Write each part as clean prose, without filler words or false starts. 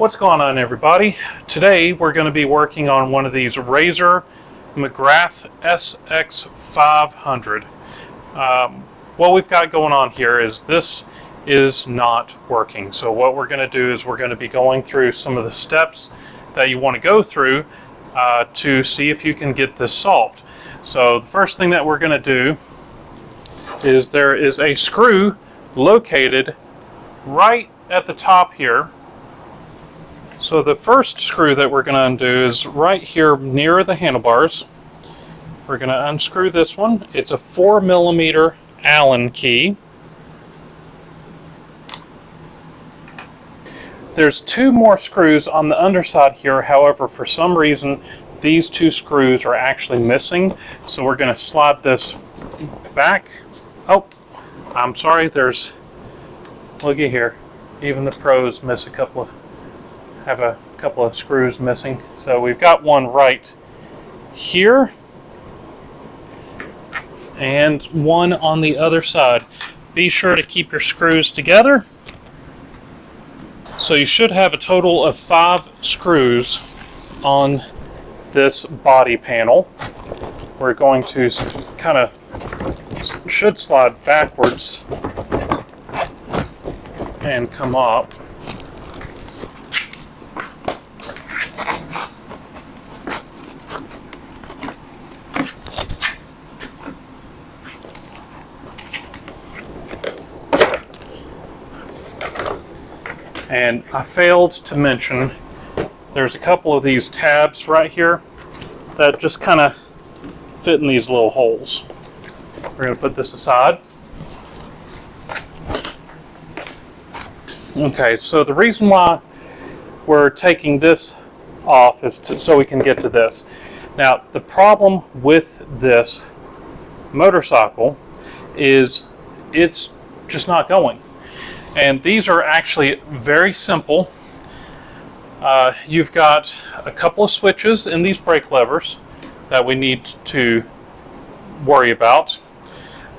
What's going on, everybody? Today we're going to be working on one of these Razor MX500. What we've got going on here is this is not working. So what we're going to do is we're going to be going through some of the steps that you want to go through to see if you can get this solved. So the first thing that we're going to do is there is a screw located right at the top here. So the first screw that we're going to undo is right here near the handlebars. We're going to unscrew this one. It's a 4mm Allen key. There's two more screws on the underside here. However, for some reason, these two screws are actually missing. So we're going to slide this back. Oh, I'm sorry. Looky here. Even the pros miss have a couple of screws missing. So we've got one right here and one on the other side. Be sure to keep your screws together. So you should have a total of 5 screws on this body panel. We're going to should slide backwards and come up. And I failed to mention there's a couple of these tabs right here that just kind of fit in these little holes. We're going to put this aside. Okay, so the reason why we're taking this off is so we can get to this. Now, the problem with this motorcycle is it's just not going. And these are actually very simple. You've got a couple of switches in these brake levers that we need to worry about.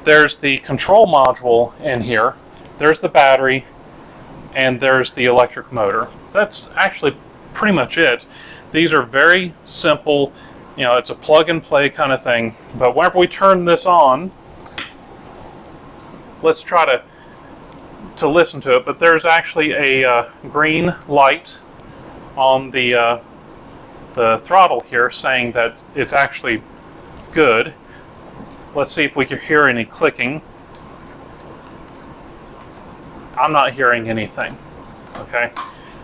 There's the control module in here. There's the battery, and there's the electric motor. That's actually pretty much it. These are very simple. You know, it's a plug and play kind of thing. But whenever we turn this on, let's try to listen to it, but there's actually a green light on the throttle here saying that it's actually good. Let's see if we can hear any clicking. I'm not hearing anything. Okay,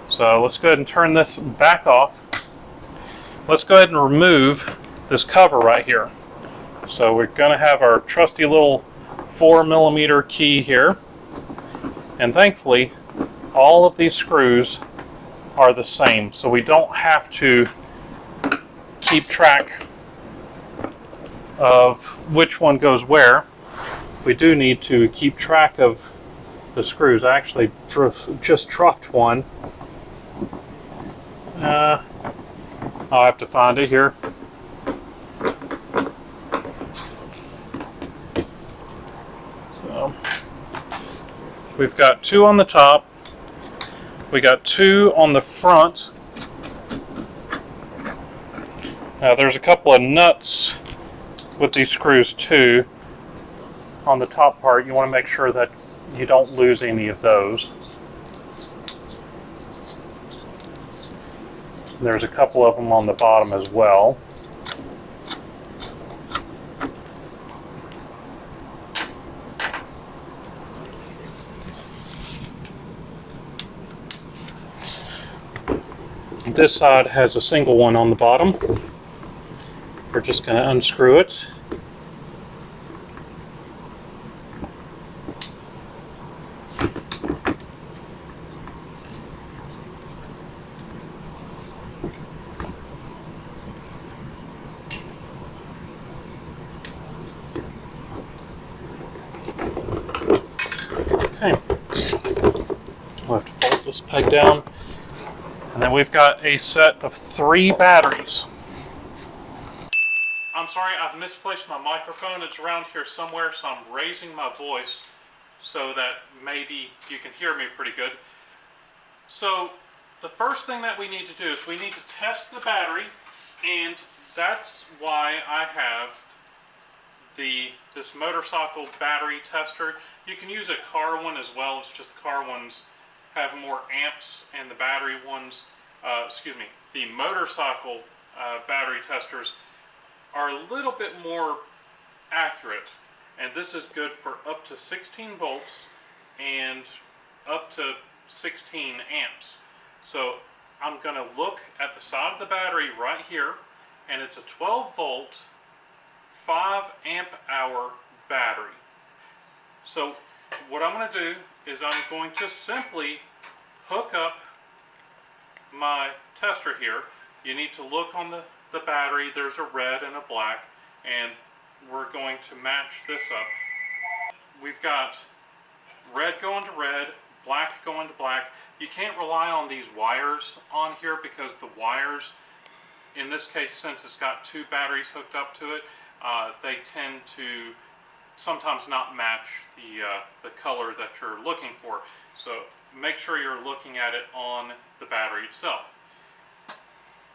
so let's go ahead and turn this back off. Let's go ahead and remove this cover right here. So we're going to have our trusty little 4mm key here. And thankfully, all of these screws are the same, so we don't have to keep track of which one goes where. We do need to keep track of the screws. I actually just dropped one. I'll have to find it here. So we've got 2 on the top. We got 2 on the front. Now there's a couple of nuts with these screws too on the top part. You want to make sure that you don't lose any of those. There's a couple of them on the bottom as well. This side has a single one on the bottom. We're just going to unscrew it. Okay. We'll have to fold this peg down. And then we've got a set of 3 batteries. I'm sorry, I've misplaced my microphone. It's around here somewhere, so I'm raising my voice so that maybe you can hear me pretty good. So the first thing that we need to do is we need to test the battery, and that's why I have this motorcycle battery tester. You can use a car one as well. It's just the car ones have more amps, and the battery ones, the motorcycle battery testers are a little bit more accurate. And this is good for up to 16 volts and up to 16 amps. So I'm going to look at the side of the battery right here, and it's a 12 volt, 5 amp hour battery. So what I'm going to do is I'm going to simply hook up my tester here. You need to look on the battery. There's a red and a black, and we're going to match this up. We've got red going to red, black going to black. You can't rely on these wires on here because the wires, in this case, since it's got 2 batteries hooked up to it, they tend to sometimes not match the color that you're looking for. So make sure you're looking at it on the battery itself.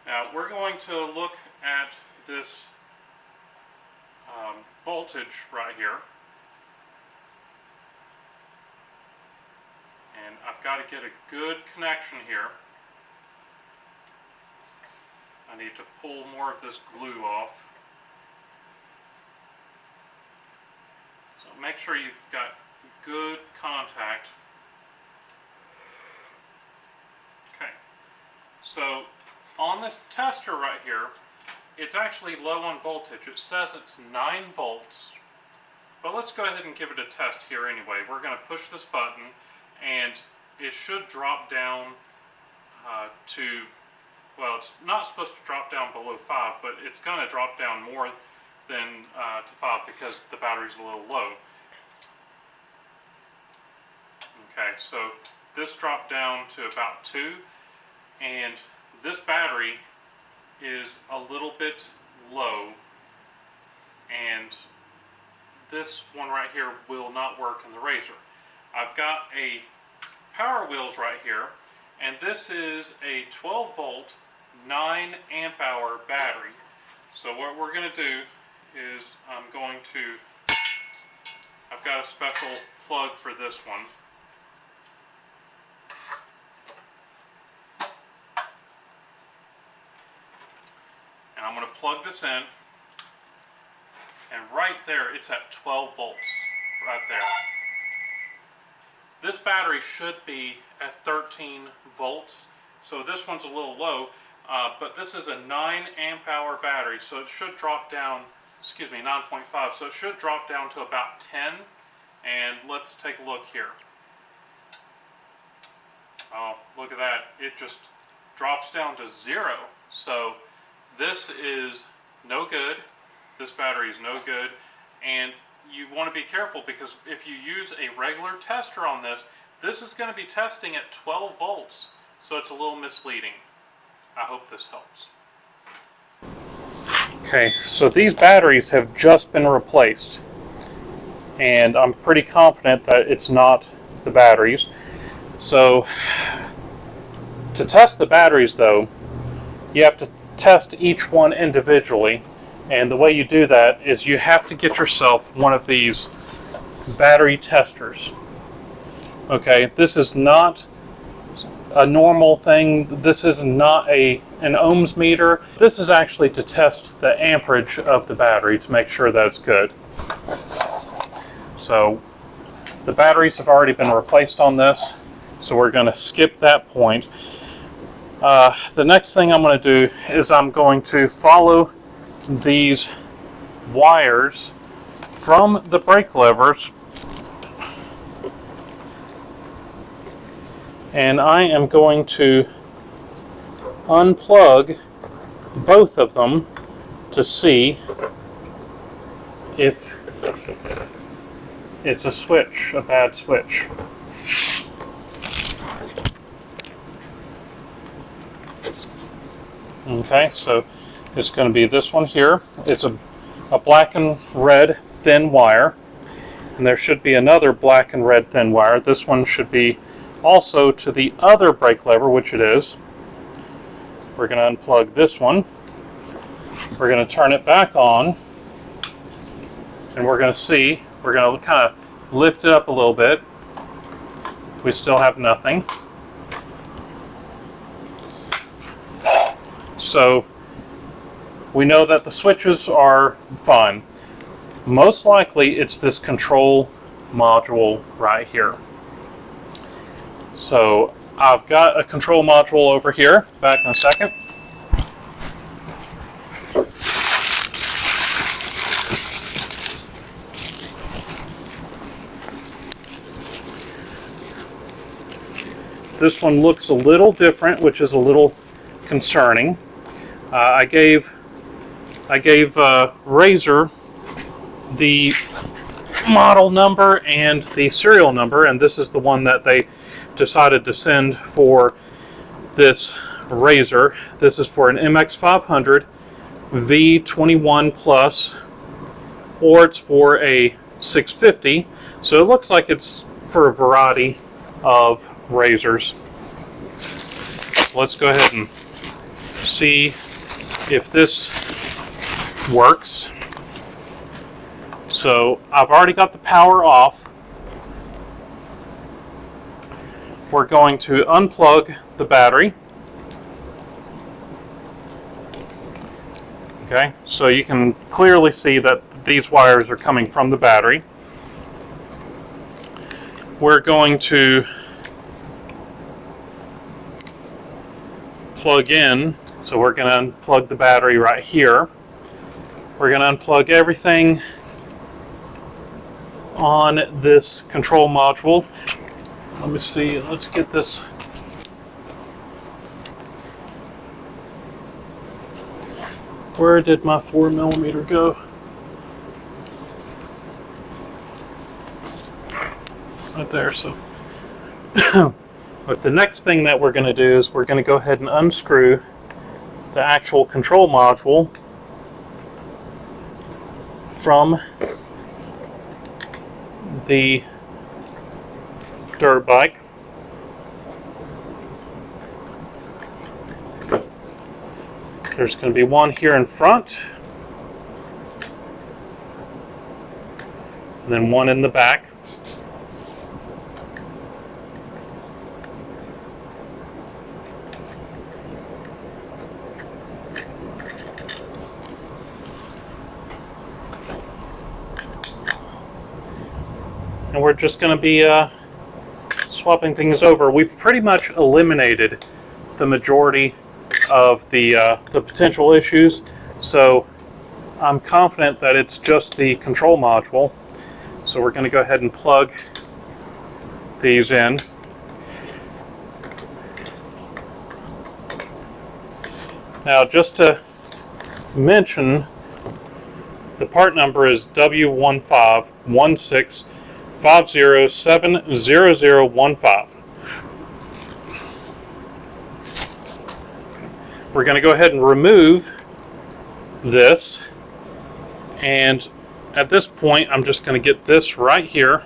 Now we're going to look at this voltage right here, and I've got to get a good connection here. I need to pull more of this glue off. So make sure you've got good contact. Okay, so on this tester right here, it's actually low on voltage. It says it's 9 volts, but let's go ahead and give it a test here anyway. We're going to push this button, and it should drop down to, well, it's not supposed to drop down below 5, but it's going to drop down more than to 5 because the battery's a little low. Okay, so this dropped down to about 2, and this battery is a little bit low, and this one right here will not work in the Razor. I've got a Power Wheels right here, and this is a 12 volt 9 amp hour battery. So what we're going to do is I've got a special plug for this one. And I'm going to plug this in, and right there it's at 12 volts, right there. This battery should be at 13 volts, so this one's a little low, but this is a 9 amp hour battery, so it should drop down, 9.5, so it should drop down to about 10, and let's take a look here. Oh, look at that, it just drops down to 0, so this is no good. This battery is no good, and you want to be careful because if you use a regular tester on this, this is going to be testing at 12 volts, so it's a little misleading. I hope this helps. Okay, so these batteries have just been replaced, and I'm pretty confident that it's not the batteries. So to test the batteries though, you have to test each one individually, and the way you do that is you have to get yourself one of these battery testers. Okay, this is not a normal thing. This is not an ohms meter. This is actually to test the amperage of the battery to make sure that it's good. So the batteries have already been replaced on this, so we're going to skip that point. The next thing I'm going to do is I'm going to follow these wires from the brake levers, and I am going to unplug both of them to see if it's a bad switch. Okay, so it's going to be this one here. It's a black and red thin wire, and there should be another black and red thin wire. This one should be also to the other brake lever, which it is. We're going to unplug this one. We're going to turn it back on, and we're going to see, we're going to kind of lift it up a little bit. We still have nothing. So we know that the switches are fine. Most likely it's this control module right here. So I've got a control module over here. Back in a second. This one looks a little different, which is a little concerning. I gave Razor the model number and the serial number, and this is the one that they decided to send for this Razor. This is for an MX500 V21 Plus, or it's for a 650. So it looks like it's for a variety of Razors. Let's go ahead and see if this works. So I've already got the power off. We're going to unplug the battery. Okay, so you can clearly see that these wires are coming from the battery. We're going to plug in, so we're going to unplug the battery right here. We're going to unplug everything on this control module. Let me see, let's get this. Where did my 4mm go? Right there. So but the next thing that we're going to do is we're going to go ahead and unscrew the actual control module from the dirt bike. There's going to be one here in front, and then one in the back. And we're just going to be swapping things over. We've pretty much eliminated the majority of the potential issues, so I'm confident that it's just the control module. So we're going to go ahead and plug these in. Now, just to mention, the part number is W15165070015. We're going to go ahead and remove this, and at this point I'm just going to get this right here,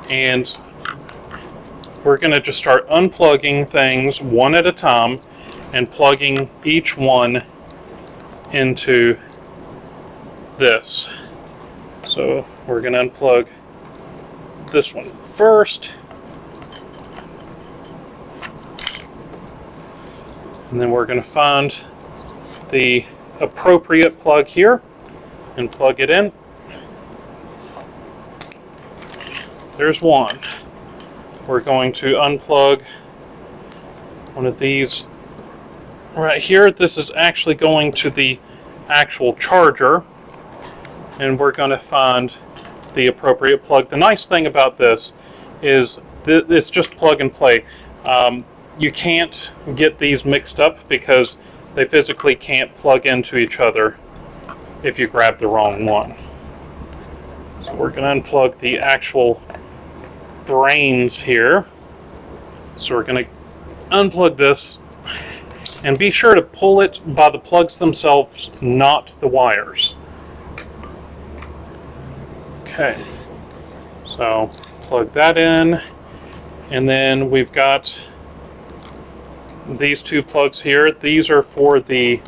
and we're going to just start unplugging things one at a time and plugging each one into this. So we're going to unplug this one first, and then we're going to find the appropriate plug here and plug it in. There's one. We're going to unplug one of these right here. This is actually going to the actual charger, and we're going to find the appropriate plug. The nice thing about this is it's just plug and play. You can't get these mixed up because they physically can't plug into each other if you grab the wrong one. So we're going to unplug the actual brains here. So we're going to unplug this, and be sure to pull it by the plugs themselves, not the wires. Okay, so plug that in, And then we've got these two plugs here. These are for the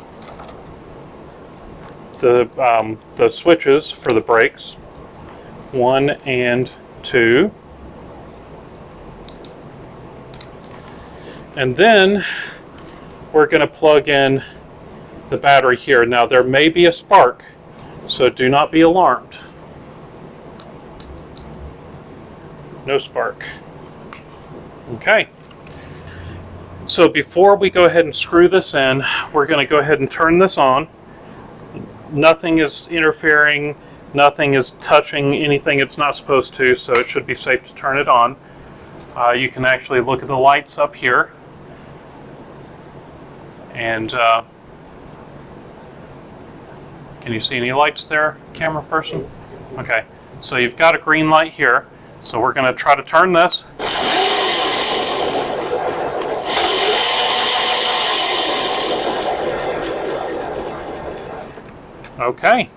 switches for the brakes, 1 and 2. And then we're going to plug in the battery here. Now there may be a spark, so do not be alarmed. No spark. Okay. So before we go ahead and screw this in, we're going to go ahead and turn this on. Nothing is interfering, nothing is touching anything it's not supposed to, so it should be safe to turn it on. You can actually look at the lights up here. And can you see any lights there, camera person? Okay, so you've got a green light here. So we're going to try to turn this. Okay,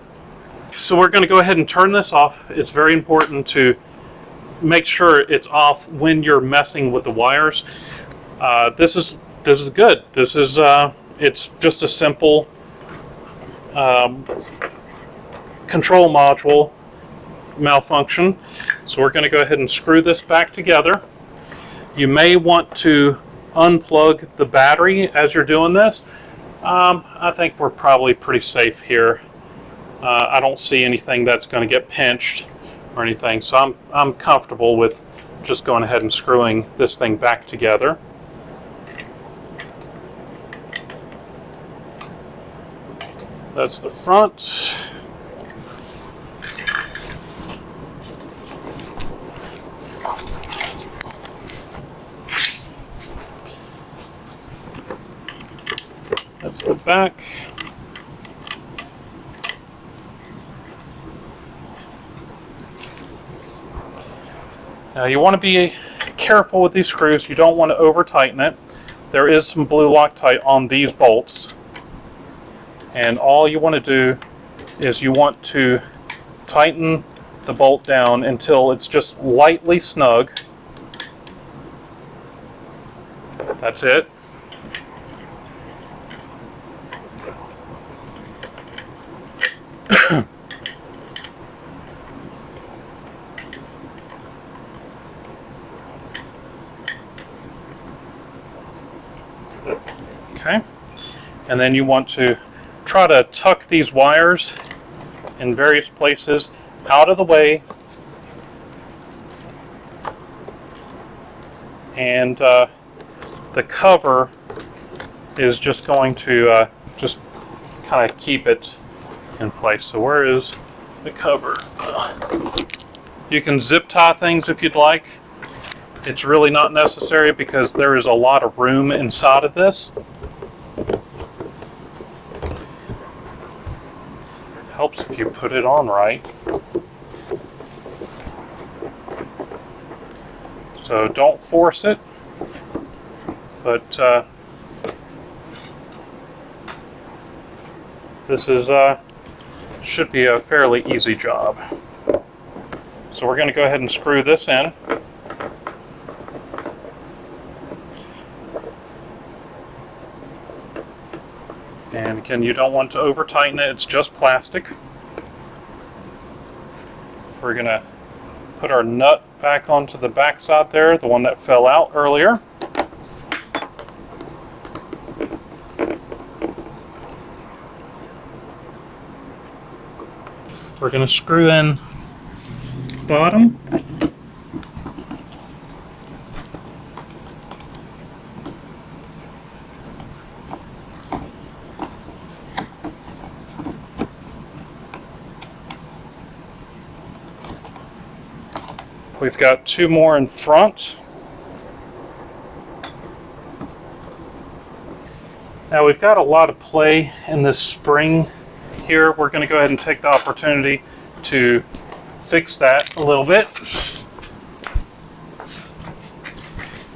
so we're going to go ahead and turn this off. It's very important to make sure it's off when you're messing with the wires. This is good. This is it's just a simple control module malfunction. So we're going to go ahead and screw this back together. You may want to unplug the battery as you're doing this. I think we're probably pretty safe here. I don't see anything that's going to get pinched or anything, so I'm comfortable with just going ahead and screwing this thing back together. That's the front. That's the back. Now you want to be careful with these screws. You don't want to over tighten it. There is some blue Loctite on these bolts. And all you want to do is you want to tighten the bolt down until it's just lightly snug. That's it. Okay, and then you want to try to tuck these wires in various places out of the way, and the cover is just going to just kind of keep it in place. So where is the cover? You can zip tie things if you'd like. It's really not necessary because there is a lot of room inside of this. Helps if you put it on right. So don't force it, but this is should be a fairly easy job. So we're going to go ahead and screw this in. And again, you don't want to over tighten it, it's just plastic. We're going to put our nut back onto the back side there, the one that fell out earlier. We're going to screw in the bottom. We've got two more in front. Now we've got a lot of play in this spring here. We're going to go ahead and take the opportunity to fix that a little bit.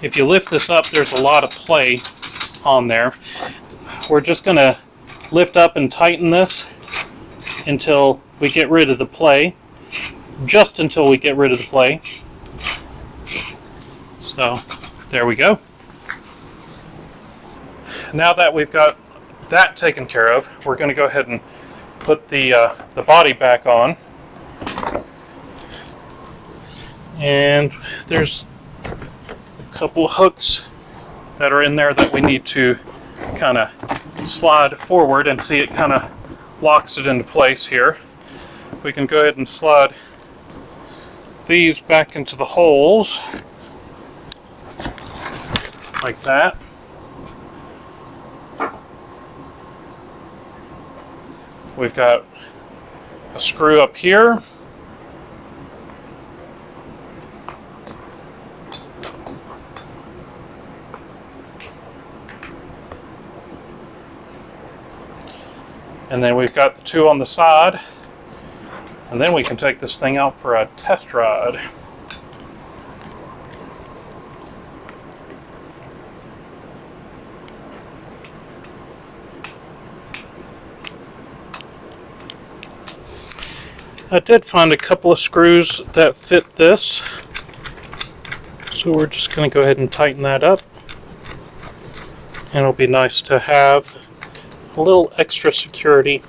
If you lift this up, there's a lot of play on there. We're just going to lift up and tighten this until we get rid of the play. Just until we get rid of the play. So there we go. Now that we've got that taken care of, we're going to go ahead and put the body back on. And there's a couple of hooks that are in there that we need to kind of slide forward, and see it kind of locks it into place here. We can go ahead and slide these back into the holes like that. We've got a screw up here. And then we've got the two on the side. And then we can take this thing out for a test ride. I did find a couple of screws that fit this, so we're just going to go ahead and tighten that up, and it'll be nice to have a little extra security.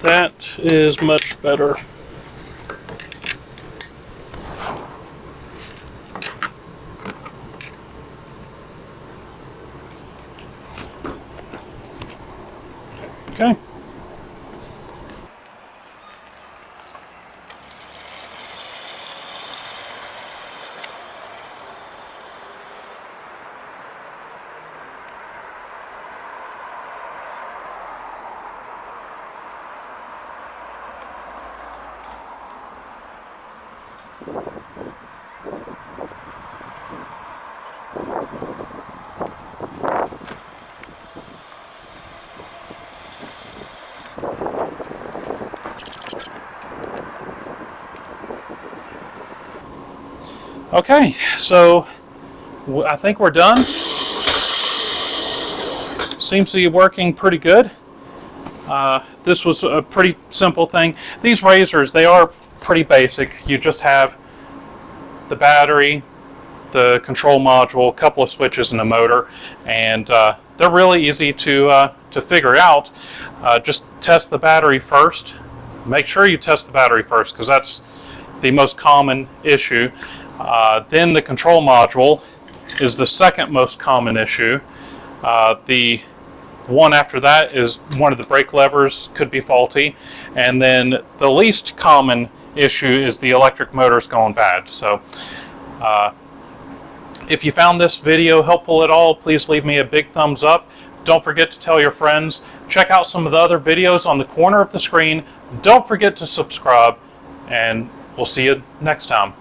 That is much better. Okay. Okay, so I think we're done. Seems to be working pretty good. This was a pretty simple thing. These razors, they are pretty basic. You just have the battery, the control module, a couple of switches, and a motor, and they're really easy to figure out. Just test the battery first. Make sure you test the battery first, because that's the most common issue. Then the control module is the second most common issue. The one after that is one of the brake levers could be faulty, and then the least common issue is the electric motors going bad. So if you found this video helpful at all, please leave me a big thumbs up. Don't forget to tell your friends. Check out some of the other videos on the corner of the screen. Don't forget to subscribe, and we'll see you next time.